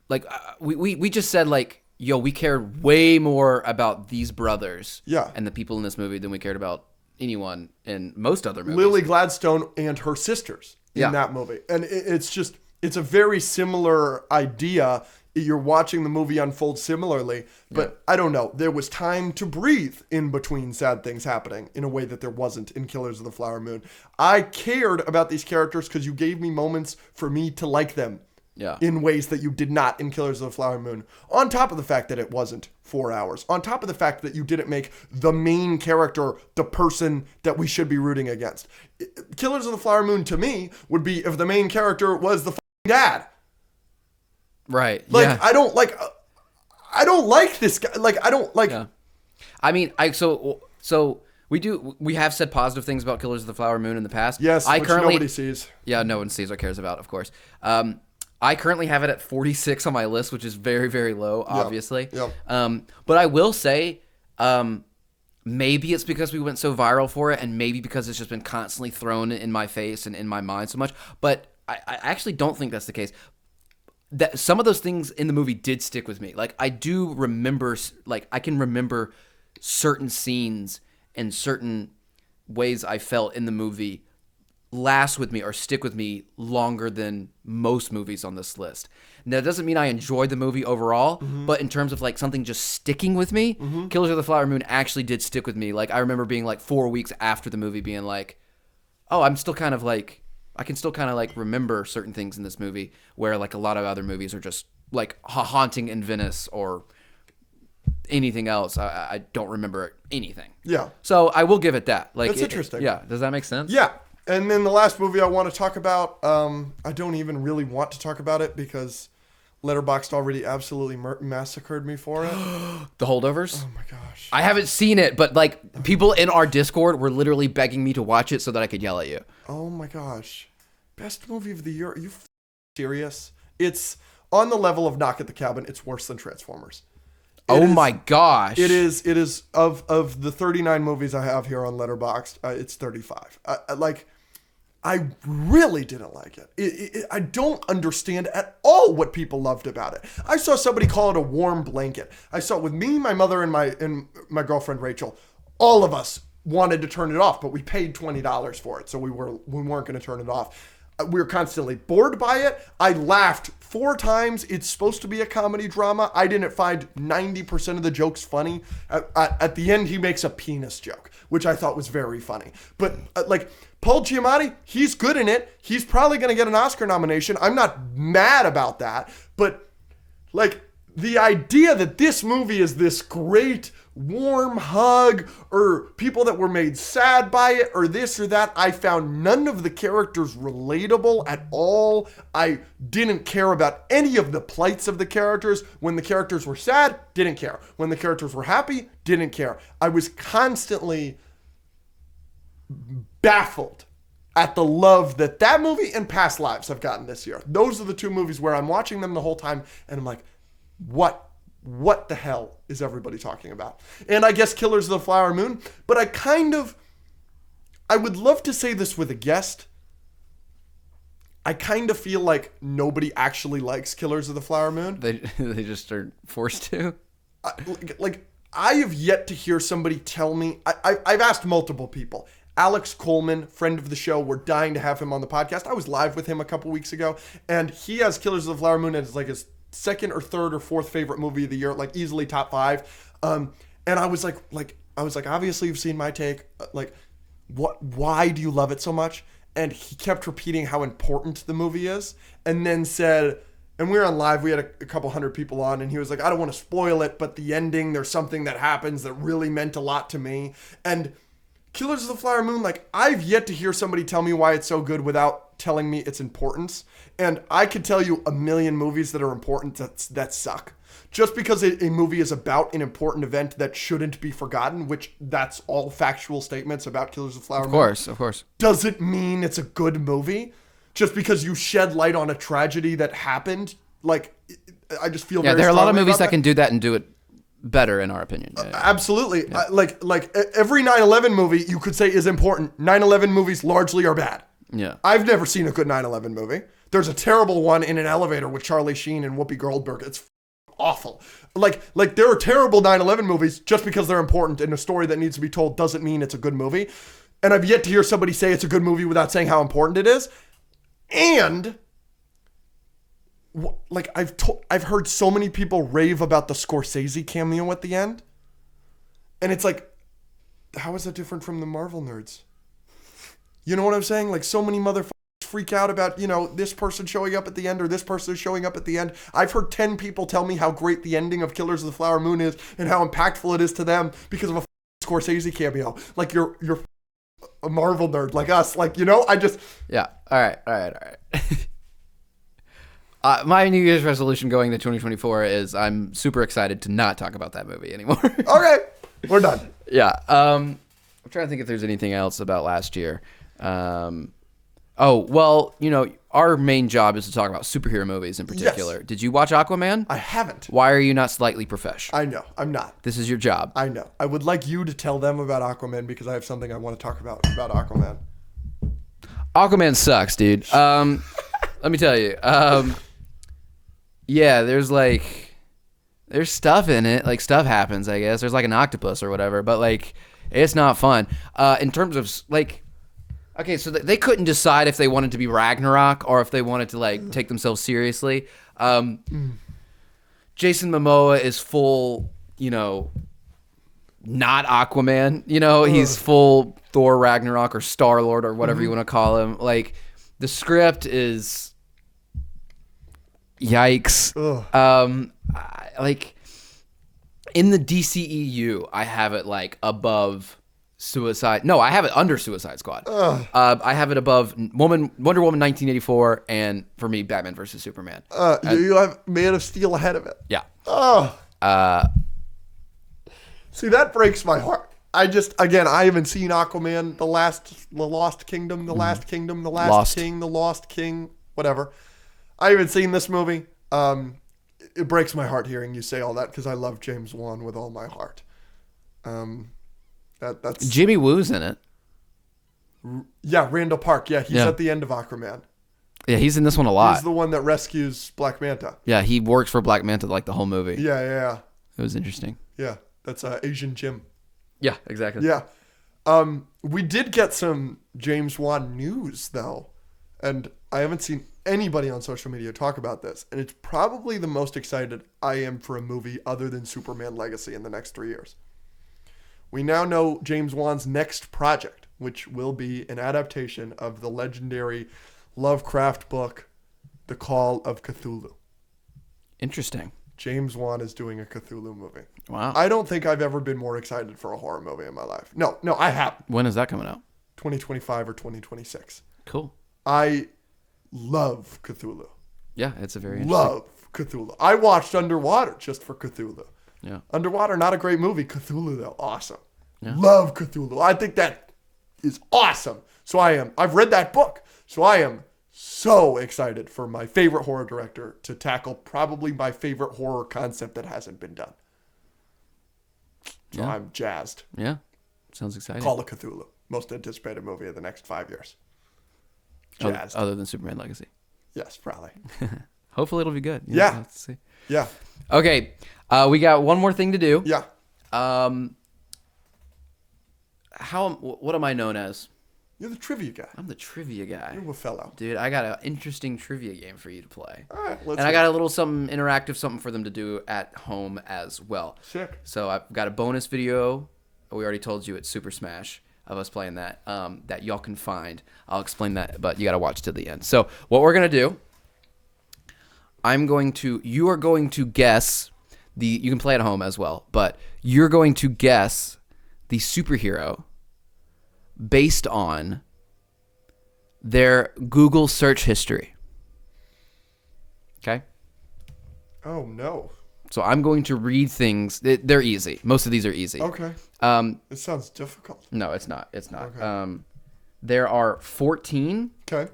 Like, we just said, like, yo, we cared way more about these brothers and the people in this movie than we cared about anyone in most other movies. Lily Gladstone and her sisters in that movie. And it's a very similar idea. You're watching the movie unfold similarly, but I don't know. There was time to breathe in between sad things happening in a way that there wasn't in Killers of the Flower Moon. I cared about these characters because you gave me moments for me to like them. Yeah. In ways that you did not in Killers of the Flower Moon. On top of the fact that it wasn't 4 hours. On top of the fact that you didn't make the main character the person that we should be rooting against. Killers of the Flower Moon to me would be if the main character was the dad. Right. Like, yeah. I don't like this guy. Like, I don't like. Yeah. I mean, so we have said positive things about Killers of the Flower Moon in the past. Yes, which nobody sees. Yeah, no one sees or cares about, of course. I currently have it at 46 on my list, which is very, very low, obviously. Yep. But I will say, maybe it's because we went so viral for it, and maybe because it's just been constantly thrown in my face and in my mind so much. But I actually don't think that's the case. That some of those things in the movie did stick with me. Like, I do remember, like, I can remember certain scenes and certain ways I felt in the movie last with me or stick with me longer than most movies on this list. Now, that doesn't mean I enjoyed the movie overall, but in terms of like something just sticking with me, Killers of the Flower Moon actually did stick with me. Like, I remember being like 4 weeks after the movie being like, oh, I'm still kind of like, I can still kind of like remember certain things in this movie where like a lot of other movies are just like Haunting in Venice or anything else. I don't remember anything. Yeah. So I will give it that. Like, that's interesting. Yeah. Does that make sense? Yeah. And then the last movie I want to talk about, I don't even really want to talk about it because Letterboxd already absolutely massacred me for it. The Holdovers? Oh my gosh. I haven't seen it, but like people in our Discord were literally begging me to watch it so that I could yell at you. Oh my gosh. Best movie of the year? Are you serious? It's on the level of Knock at the Cabin. It's worse than Transformers. My gosh. It is of the 39 movies I have here on Letterboxd, it's 35. I really didn't like it. I don't understand at all what people loved about it. I saw somebody call it a warm blanket. I saw it with me, my mother, and my girlfriend Rachel. All of us wanted to turn it off, but we paid $20 for it, so we weren't going to turn it off. We were constantly bored by it. I laughed 4 times. It's supposed to be a comedy drama. I didn't find 90% of the jokes funny. At the end, he makes a penis joke, which I thought was very funny. But Paul Giamatti, he's good in it. He's probably going to get an Oscar nomination. I'm not mad about that. But the idea that this movie is this great warm hug, or people that were made sad by it, or this or that, I found none of the characters relatable at all. I didn't care about any of the plights of the characters. When the characters were sad, didn't care. When the characters were happy, didn't care. I was constantly baffled at the love that movie and Past Lives have gotten this year. Those are the 2 movies where I'm watching them the whole time and I'm like, what the hell is everybody talking about? And I guess Killers of the Flower Moon, but I would love to say this with a guest. I kind of feel like nobody actually likes Killers of the Flower Moon. They just are forced to. I have yet to hear somebody tell me. I've asked multiple people. Alex Coleman, friend of the show, we're dying to have him on the podcast. I was live with him a couple weeks ago, and he has Killers of the Flower Moon as his second or third or fourth favorite movie of the year, easily top 5. And I was like, obviously you've seen my take. Why do you love it so much? And he kept repeating how important the movie is, and then said, and we were on live, we had a couple hundred people on, and he was like, I don't want to spoil it, but the ending, there's something that happens that really meant a lot to me. And Killers of the Flower Moon, I've yet to hear somebody tell me why it's so good without telling me its importance. And I could tell you a million movies that are important that suck. Just because a movie is about an important event that shouldn't be forgotten, which that's all factual statements about Killers of the Flower Moon. Of course. Doesn't mean it's a good movie. Just because you shed light on a tragedy that happened, I just feel very there are a lot of strongly movies about that can do that and do it better, in our opinion. Absolutely. Yeah. Every 9/11 movie you could say is important. 9/11 movies largely are bad. Yeah. I've never seen a good 9/11 movie. There's a terrible one in an elevator with Charlie Sheen and Whoopi Goldberg. It's awful. There are terrible 9/11 movies. Just because they're important in a story that needs to be told doesn't mean it's a good movie. And I've yet to hear somebody say it's a good movie without saying how important it is. And I've heard so many people rave about the Scorsese cameo at the end, and it's how is that different from the Marvel nerds? You know what I'm saying? So many motherfuckers freak out about this person showing up at the end or this person showing up at the end. I've heard 10 people tell me how great the ending of Killers of the Flower Moon is and how impactful it is to them because of a Scorsese cameo. You're a Marvel nerd like us. I just yeah. All right. My New Year's resolution going to 2024 is I'm super excited to not talk about that movie anymore. Okay, we're done. Yeah. I'm trying to think if there's anything else about last year. Our main job is to talk about superhero movies in particular. Yes. Did you watch Aquaman? I haven't. Why are you not slightly professional? I know. I'm not. This is your job. I know. I would like you to tell them about Aquaman because I have something I want to talk about Aquaman. Aquaman sucks, dude. Let me tell you. Yeah, there's stuff in it. Stuff happens, I guess. There's an octopus or whatever, but it's not fun. In terms of okay, so they couldn't decide if they wanted to be Ragnarok or if they wanted to take themselves seriously. Jason Momoa is full, not Aquaman. He's full Thor Ragnarok or Star-Lord or whatever you want to call him. The script is yikes. In the DCEU, I have it above Suicide. No, I have it under Suicide Squad. I have it above Wonder Woman 1984, and for me, Batman versus Superman. You have Man of Steel ahead of it. Yeah. Oh. See, that breaks my heart. I haven't seen Aquaman, The Lost Kingdom, The Last Kingdom, The Last King, The Lost King, whatever. I haven't seen this movie. It breaks my heart hearing you say all that because I love James Wan with all my heart. That's Jimmy Woo's in it. Yeah, Randall Park. Yeah, he's at the end of Aquaman. Yeah, he's in this one a lot. He's the one that rescues Black Manta. Yeah, he works for Black Manta like the whole movie. Yeah. It was interesting. Yeah, that's Asian Jim. Yeah, exactly. Yeah. We did get some James Wan news, though, and I haven't seen anybody on social media talk about this, and it's probably the most excited I am for a movie other than Superman Legacy in the next 3 years. We now know James Wan's next project, which will be an adaptation of the legendary Lovecraft book, The Call of Cthulhu. Interesting. James Wan is doing a Cthulhu movie. Wow. I don't think I've ever been more excited for a horror movie in my life. No, I haven't. When is that coming out? 2025 or 2026. Cool. I love Cthulhu. Yeah, it's a very interesting. Love Cthulhu. I watched Underwater just for Cthulhu. Yeah. Underwater, not a great movie. Cthulhu, though, awesome. Yeah. Love Cthulhu. I think that is awesome. So I've read that book. So I am so excited for my favorite horror director to tackle probably my favorite horror concept that hasn't been done. So I'm jazzed. Yeah. Sounds exciting. Call of Cthulhu. Most anticipated movie of the next 5 years. Jazzed. Other than Superman Legacy. Yes, probably. Hopefully it'll be good. Yeah. Let's see. Yeah. Okay. We got one more thing to do. Yeah. What am I known as? You're the trivia guy. I'm the trivia guy. You're a fellow. Dude, I got an interesting trivia game for you to play. All right, let's And I got a little something interactive, something for them to do at home as well. Sick. So I've got a bonus video. We already told you it's Super Smash of us playing that, that y'all can find. I'll explain that, but you got to watch to the end. So what we're going to do, you are going to guess you can play at home as well, but you're going to guess the superhero based on their Google search history. Okay? Oh, no. So I'm going to read things. They're easy. Most of these are easy. Okay. It sounds difficult. No, it's not. It's not. Okay. There are 14. Okay.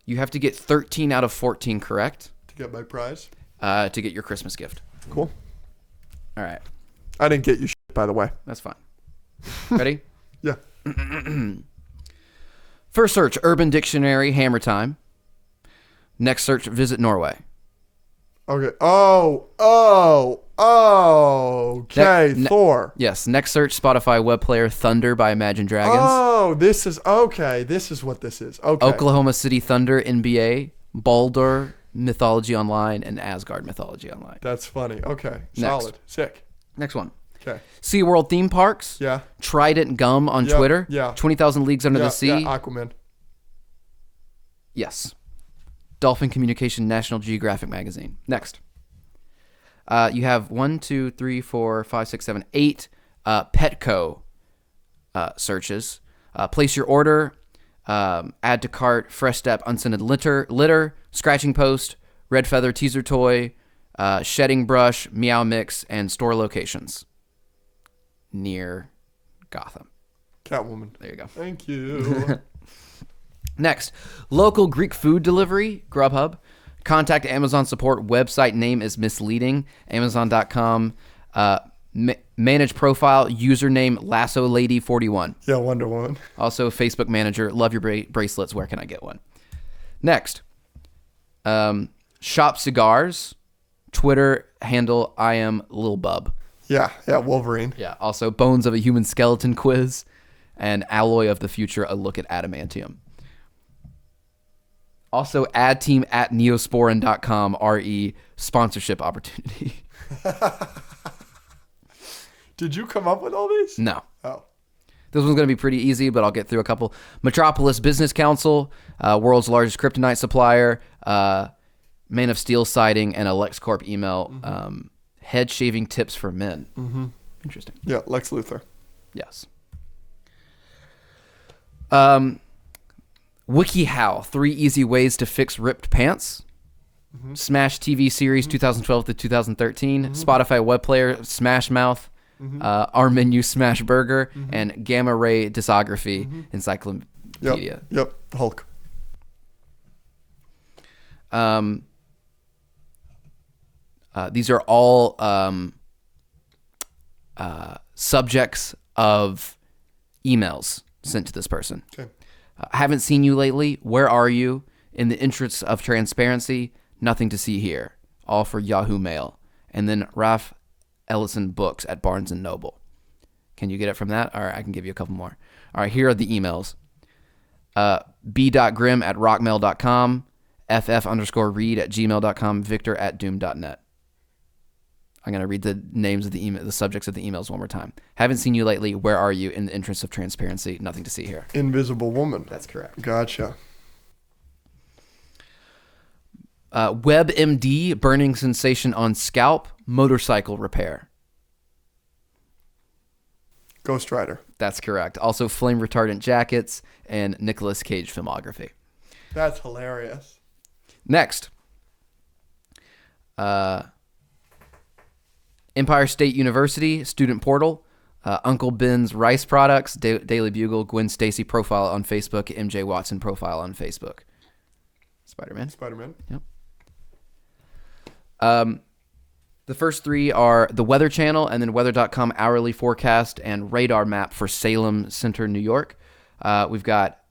You have to get 13 out of 14 correct To get my prize. to get your Christmas gift. Cool. All right. I didn't get you shit, by the way. That's fine. Ready? Yeah. First search, Urban Dictionary, Hammer Time. Next search, Visit Norway. Okay. Okay. Thor. Yes. Next search, Spotify web player, Thunder by Imagine Dragons. Oh, this is okay. This is what this is. Okay. Oklahoma City Thunder, NBA, Baldur, Mythology Online, and Asgard Mythology Online. That's funny. Okay. Next. Solid. Sick. Next one. Okay. SeaWorld theme parks. Yeah. Trident Gum on Yeah, Twitter. yeah. 20,000 Leagues Under the Sea. Yeah, Aquaman. Yes. Dolphin Communication, National Geographic Magazine. Next. You have 1, 2, 3, 4, 5, 6, 7, 8 Petco searches. Place your order. Add to cart. Fresh Step, Unscented Litter. Scratching Post. Red Feather Teaser Toy. Shedding Brush. Meow Mix. And store locations near Gotham. Catwoman. There you go. Thank you. Next, local Greek food delivery, Grubhub. Contact Amazon support. Website name is misleading. Amazon.com. Manage profile. Username LassoLady41. Yeah, Wonder Woman. Also, Facebook Manager. Love your bracelets. Where can I get one? Next, Shop Cigars. Twitter handle I am Lil Bub. Yeah, Wolverine. Yeah. Also, Bones of a Human Skeleton quiz. And Alloy of the Future, a look at adamantium. Also, ad team at neosporin.com, RE, sponsorship opportunity. Did you come up with all these? No. Oh. This one's going to be pretty easy, but I'll get through a couple. Metropolis Business Council, world's largest kryptonite supplier, Man of Steel siding, and a LexCorp email. Head shaving tips for men. Mm-hmm. Interesting. Yeah, Lex Luthor. Yes. WikiHow, 3 easy ways to fix ripped pants. Smash TV series 2012 to 2013. Spotify web player Smash Mouth. Our menu Smash Burger. And Gamma Ray Discography Encyclopedia. Yep. Hulk. These are all subjects of emails sent to this person. Okay. Haven't seen you lately. Where are you? In the interests of transparency, nothing to see here. All for Yahoo Mail. And then Ralph Ellison Books at Barnes & Noble. Can you get it from that? All right, I can give you a couple more. All right, here are the emails. b.grim@rockmail.com, ff_read@gmail.com, victor@doom.net. I'm going to read the names of the subjects of the emails one more time. Haven't seen you lately. Where are you? In the interest of transparency, nothing to see here. Invisible Woman. That's correct. Gotcha. WebMD, burning sensation on scalp, motorcycle repair. Ghost Rider. That's correct. Also, flame retardant jackets and Nicolas Cage filmography. That's hilarious. Next. Empire State University, student portal, Uncle Ben's Rice Products, Daily Bugle, Gwen Stacy profile on Facebook, MJ Watson profile on Facebook. Spider-Man. Yep. The first 3 are the Weather Channel and then weather.com hourly forecast and radar map for Salem Center, New York. We've got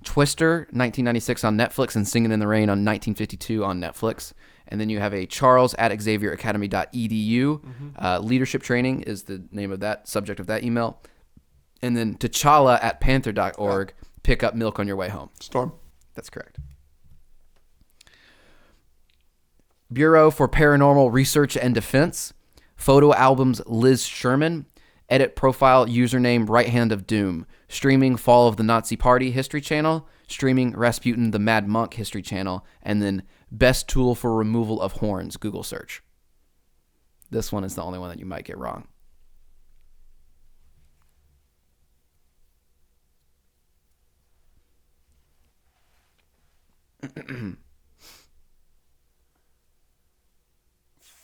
Twister, 1996 on Netflix, and Singing in the Rain on 1952 on Netflix. And then you have a Charles at xavieracademy.edu. Leadership training is the name of that subject of that email. And then T'Challa at panther.org. Pick up milk on your way home. Storm. That's correct. Bureau for Paranormal Research and Defense. Photo albums Liz Sherman. Edit profile username Right Hand of Doom. Streaming Fall of the Nazi Party History Channel. Streaming Rasputin the Mad Monk History Channel. And then Best Tool for Removal of Horns, Google search. This one is the only one that you might get wrong.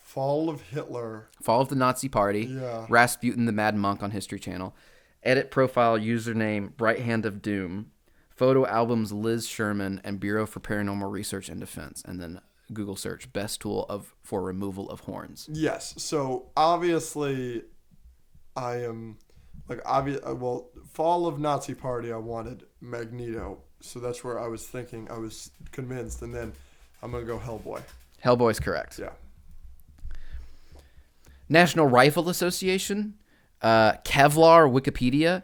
Fall of Hitler. Fall of the Nazi Party. Yeah. Rasputin the Mad Monk on History Channel. Edit profile username Right Hand of Doom. Photo albums Liz Sherman and Bureau for Paranormal Research and Defense. And then Google search Best Tool for Removal of Horns. Yes. So obviously I am Fall of Nazi Party, I wanted Magneto. So that's where I was thinking, I was convinced. And then I'm going to go Hellboy. Hellboy's correct. Yeah. National Rifle Association. Kevlar Wikipedia.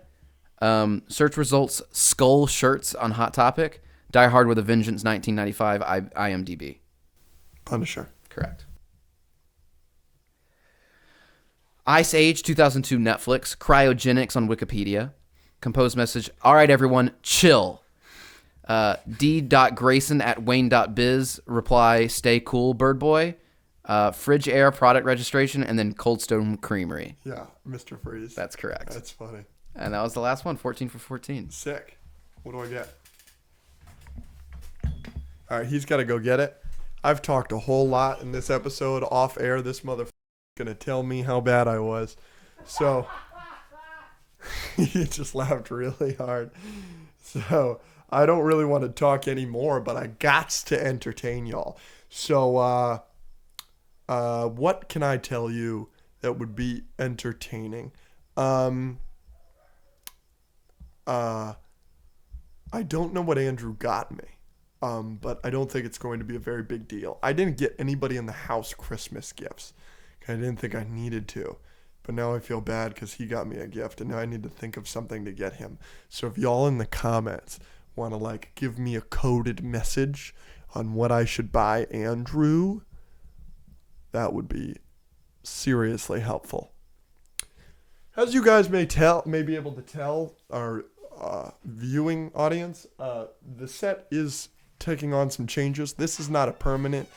Search results skull shirts on Hot Topic. Die Hard with a Vengeance 1995 IMDb. Punisher. Correct. Ice Age 2002 Netflix. Cryogenics on Wikipedia. Composed message. All right, everyone, chill. D.Grayson at Wayne.biz. Reply, stay cool, bird boy. Fridge Air product registration, and then Cold Stone Creamery. Yeah, Mr. Freeze. That's correct. That's funny. And that was the last one, 14 for 14. Sick. What do I get? All right, he's got to go get it. I've talked a whole lot in this episode off air. This motherfucker going to tell me how bad I was. So he just laughed really hard. So I don't really want to talk anymore, but I gots to entertain y'all. So what can I tell you that would be entertaining? I don't know what Andrew got me, but I don't think it's going to be a very big deal. I didn't get anybody in the house Christmas gifts. I didn't think I needed to, but now I feel bad because he got me a gift, and now I need to think of something to get him. So if y'all in the comments want to give me a coded message on what I should buy Andrew, that would be seriously helpful. As you guys may be able to tell, our viewing audience, the set is taking on some changes. This is not a permanent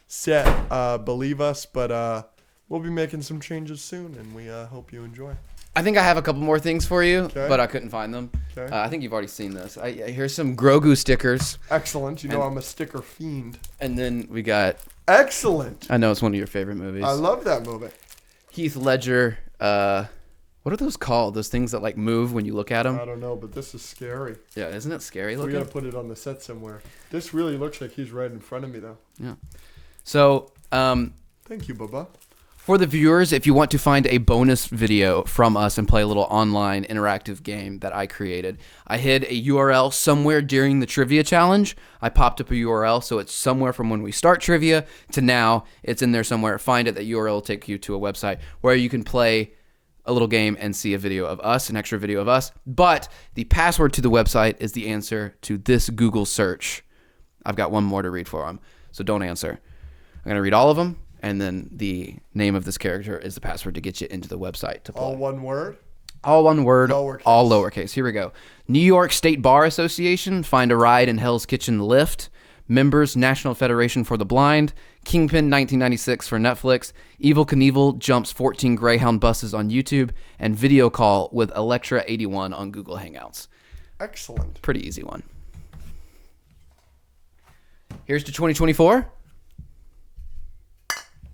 set, believe us, but we'll be making some changes soon, and we hope you enjoy. I think I have a couple more things for you, Okay. but I couldn't find them. Okay. I think you've already seen this. Here's some Grogu stickers, Excellent. You know I'm a sticker fiend. and then we got. Excellent. I know it's one of your favorite movies. I love that movie. Heath Ledger. What are those called? Those things that like move when you look at them? I don't know, but this is scary. Yeah, isn't it scary We looking? gotta put it on the set somewhere. This really looks like he's right in front of me, though. Yeah. So, Thank you, Bubba. for the viewers, if you want to find a bonus video from us and play a little online interactive game that I created, I hid a URL somewhere during the trivia challenge. I popped up a URL, so it's somewhere from when we start trivia to now. It's in there somewhere. Find it. That URL will take you to a website where you can play a little game and see a video of us, an extra video of us. But the password to the website is the answer to this Google search. I've got one more to read for them, so don't answer. I'm going to read all of them, and then the name of this character is the password to get you into the website to play. All one word? All one word, Lowercase. all lowercase. Here we go. New York State Bar Association, find a ride in Hell's Kitchen lift. Members, National Federation for the Blind. Kingpin 1996 for Netflix. Evil Knievel jumps 14 Greyhound buses on YouTube. And Video Call with Electra 81 on Google Hangouts. Excellent. Pretty easy one. Here's to 2024.